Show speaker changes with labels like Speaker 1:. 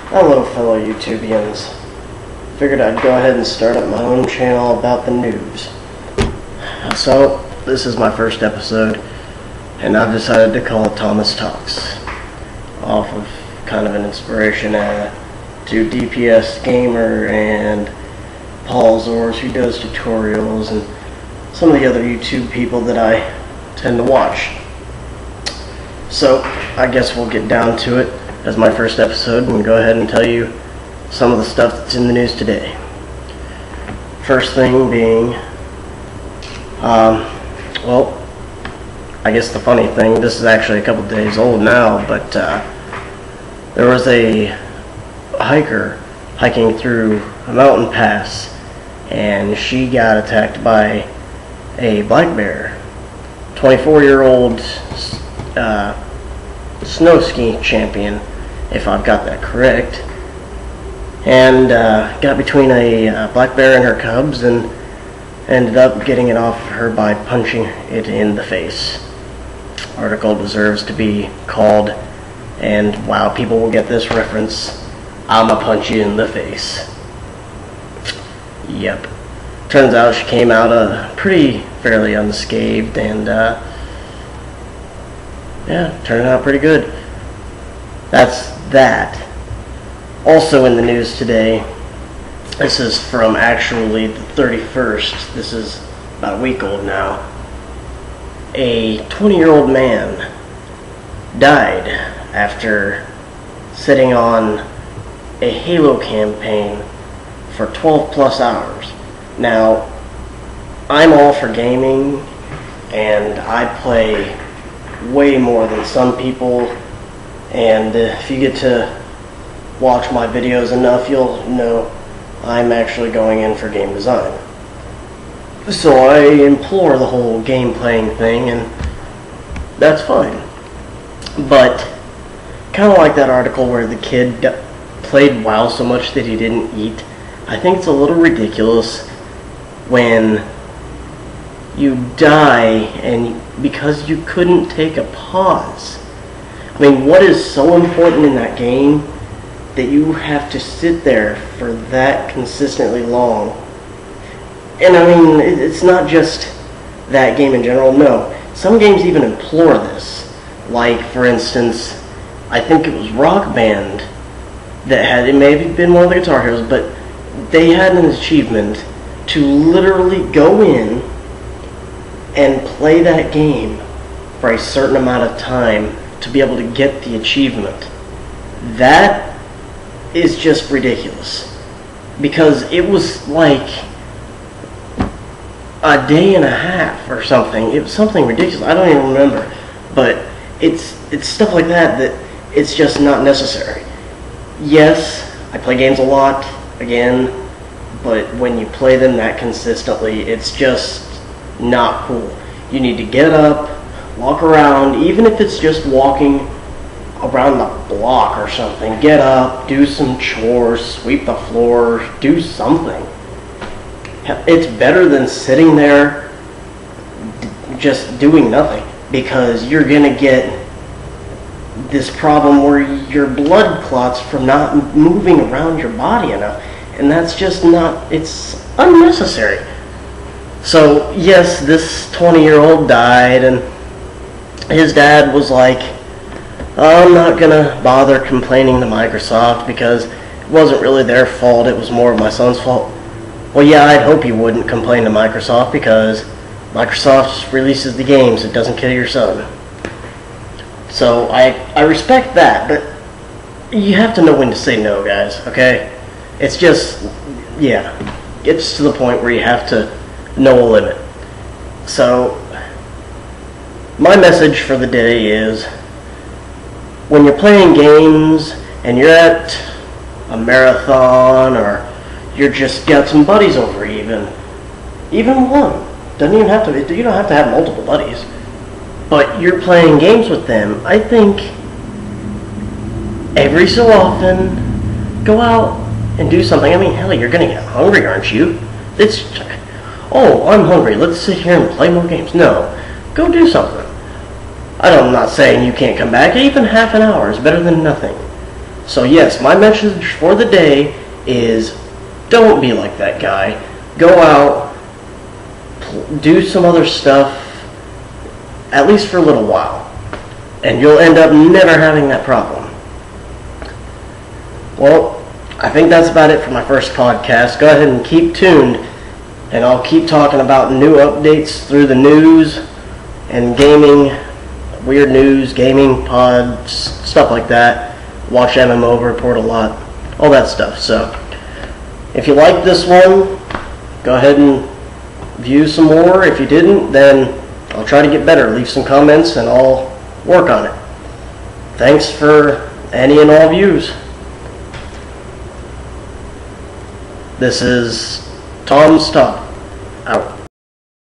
Speaker 1: Hello fellow YouTubians. Figured I'd go ahead and start up my own channel about the news. So, this is my first episode, and I've decided to call it Thomas Talks, off of kind of an inspiration to DPS Gamer and Paul Zors, who does tutorials, and some of the other YouTube people that I tend to watch. So, I guess we'll get down to it as my first episode and go ahead and tell you some of the stuff that's in the news today. First thing being, well, I guess the funny thing, this is actually a couple days old now, but there was a hiker hiking through a mountain pass, and she got attacked by a black bear. 24-year-old snow ski champion, if I've got that correct, and got between a black bear and her cubs and ended up getting it off her by punching it in the face. Article deserves to be called, and wow, people will get this reference, "I'ma punch you in the face." Yep. Turns out she came out fairly unscathed, and yeah, turned out pretty good. That's that. Also in the news today, this is from actually the 31st, this is about a week old now. A 20-year-old man died after sitting on a Halo campaign for 12 plus hours. Now, I'm all for gaming, and I play way more than some people, and if you get to watch my videos enough, you'll know I'm actually going in for game design. So I implore the whole game playing thing, and that's fine. But kind of like that article where the kid played WoW so much that he didn't eat, I think it's a little ridiculous when you die and because you couldn't take a pause. I mean, what is so important in that game that you have to sit there for that consistently long? And I mean, it's not just that game in general, no. Some games even implore this. Like, for instance, I think it was Rock Band that had, it may have been one of the Guitar Heroes, but they had an achievement to literally go in and play that game for a certain amount of time to be able to get the achievement. That is just ridiculous, because it was like a day and a half or something. It was something ridiculous. I don't even remember, but it's stuff like that it's just not necessary. Yes, I play games a lot, again, but when you play them that consistently, it's just not cool. You need to get up, walk around, even if it's just walking around the block or something. Get up, do some chores, sweep the floor, do something. It's better than sitting there just doing nothing, because you're gonna get this problem where your blood clots from not moving around your body enough, and that's just not, it's unnecessary. So yes, this 20-year-old died, and his dad was like, I'm not gonna bother complaining to Microsoft because it wasn't really their fault, it was more of my son's fault. Well, yeah, I'd hope you wouldn't complain to Microsoft, because Microsoft releases the games, it doesn't kill your son. So I respect that, but you have to know when to say no, guys, okay? It's just, yeah, it's to the point where you have to know a limit. So my message for the day is, when you're playing games and you're at a marathon, or you're just got some buddies over, even one, doesn't even have to, you don't have to have multiple buddies, but you're playing games with them, I think every so often go out and do something. I mean, hell, you're gonna get hungry, aren't you? It's, oh, I'm hungry, let's sit here and play more games. No, go do something. I'm not saying you can't come back. Even half an hour is better than nothing. So yes, my message for the day is don't be like that guy. Go out, do some other stuff, at least for a little while, and you'll end up never having that problem. Well, I think that's about it for my first podcast. Go ahead and keep tuned, and I'll keep talking about new updates through the news and gaming, weird news, gaming pods, stuff like that. Watch MMO report a lot, all that stuff. So if you liked this one, go ahead and view some more. If you didn't, then I'll try to get better. Leave some comments and I'll work on it. Thanks for any and all views. This is Tom's Talk, out.